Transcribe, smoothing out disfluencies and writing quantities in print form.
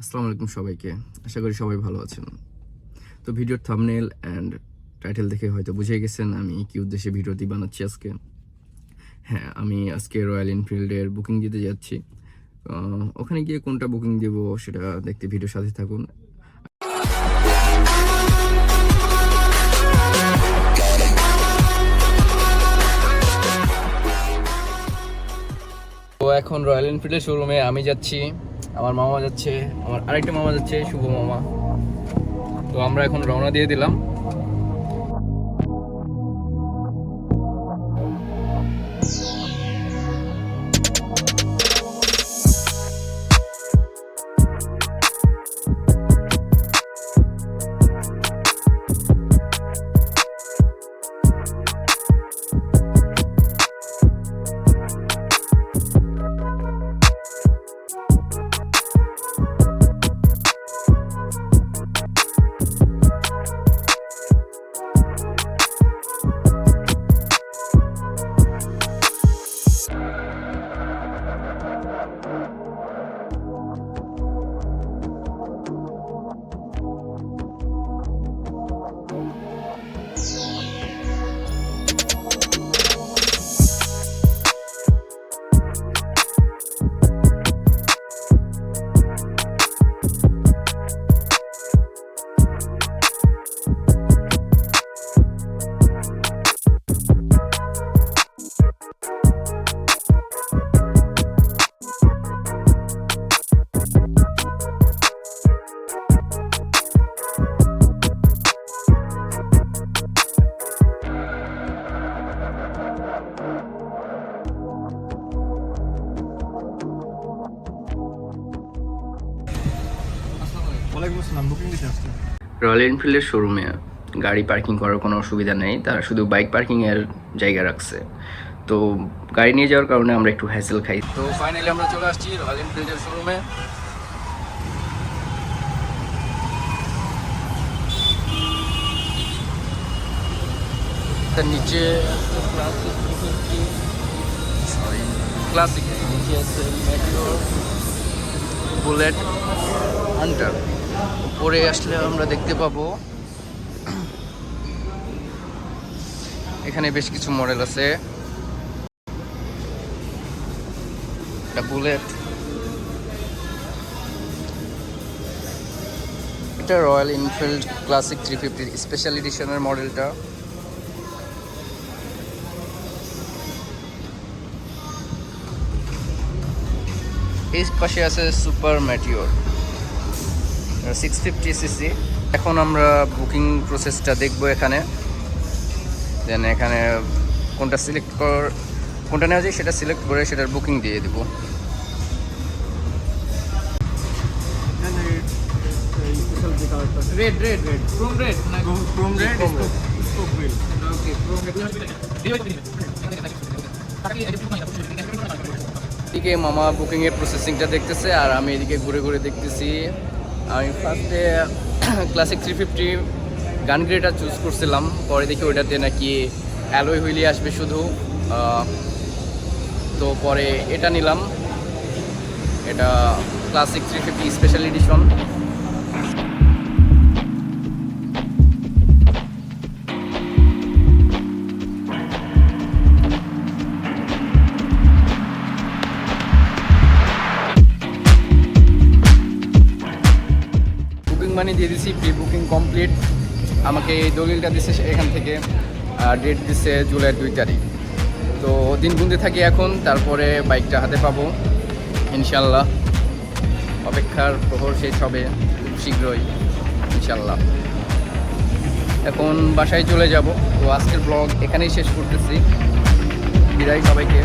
আসসালামু আলাইকুম সবাইকে। আশা করি সবাই ভালো আছেন। তো ভিডিওর থাম্বনেল অ্যান্ড টাইটেল দেখে হয়তো বুঝে গেছেন আমি কি উদ্দেশ্যে ভিডিওটি বানাচ্ছি আজকে। হ্যাঁ, আমি আজকে রয়্যাল এনফিল্ডের বুকিং দিতে যাচ্ছি। ওখানে গিয়ে কোনটা বুকিং দেব সেটা দেখতে ভিডিওর সাথে থাকুন। তো এখন রয়্যাল এনফিল্ডের শোরুমে আমি যাচ্ছি, আমার মামা যাচ্ছে, আমার আরেকটা মামা যাচ্ছে, শুভ মামা। তো আমরা এখন রওনা দিয়ে দিলাম। রয়্যাল এনফিল্ডের শোরুমে গাড়ি পার্কিং করার কোনো অসুবিধা নেই, তারা শুধু বাইক পার্কিংয়ের জায়গা রাখছে। তো গাড়ি নিয়ে যাওয়ার কারণে আমরা একটু হ্যাসেল খাই। তো ফাইনালি আমরা চলে আসছি রয়্যাল এনফিল্ডের শোরুমে। তার নিচে ক্লাসিক, নিচে আছে মেটিওর, বুলেট, হান্টার। উপরে আসলে আমরা দেখতে পাবো এখানে বেশ কিছু মডেল আছে। এটা বুলেট, এটা রয়্যাল এনফিল্ড ক্লাসিক 350 স্পেশাল এডিশনের মডেলটা। এই পাশে আছে সুপার মেটিওর 650 সিসি। এখন আমরা বুকিং প্রসেসটা দেখব এখানে, দেন এখানে কোনটা নেওয়া যায় সেটা সিলেক্ট করে সেটার বুকিং দিয়ে দেব। Red red red chrome red না chrome red spoke wheel. Okay, chrome red. এদিকে মামা বুকিং এর প্রসেসিংটা দেখতেছে আর আমি এদিকে ঘুরে ঘুরে দেখতেছি। আমি ফার্স্টে ক্লাসিক 350 গান গ্রেডটা চুজ করছিলাম, পরে দেখি ওইটাতে নাকি অ্যালয় হুইলই আসবে শুধু। তো পরে এটা নিলাম, এটা ক্লাসিক 350 স্পেশাল এডিশন। মানি দিয়ে দিছি, প্রি বুকিং কমপ্লিট। আমাকে এই দলিলটা দিছে এখান থেকে, ডেট দিছে জুলাই 2 তারিখ। তো দিন গুনতে থাকি এখন, তারপরে বাইকটা হাতে পাবো ইনশাল্লাহ। অপেক্ষার প্রহর শেষ হবে খুব শীঘ্রই ইনশাল্লাহ। এখন বাসায় চলে যাব। তো আজকের ব্লগ এখানেই শেষ করতেছি। বিদায় সবাইকে।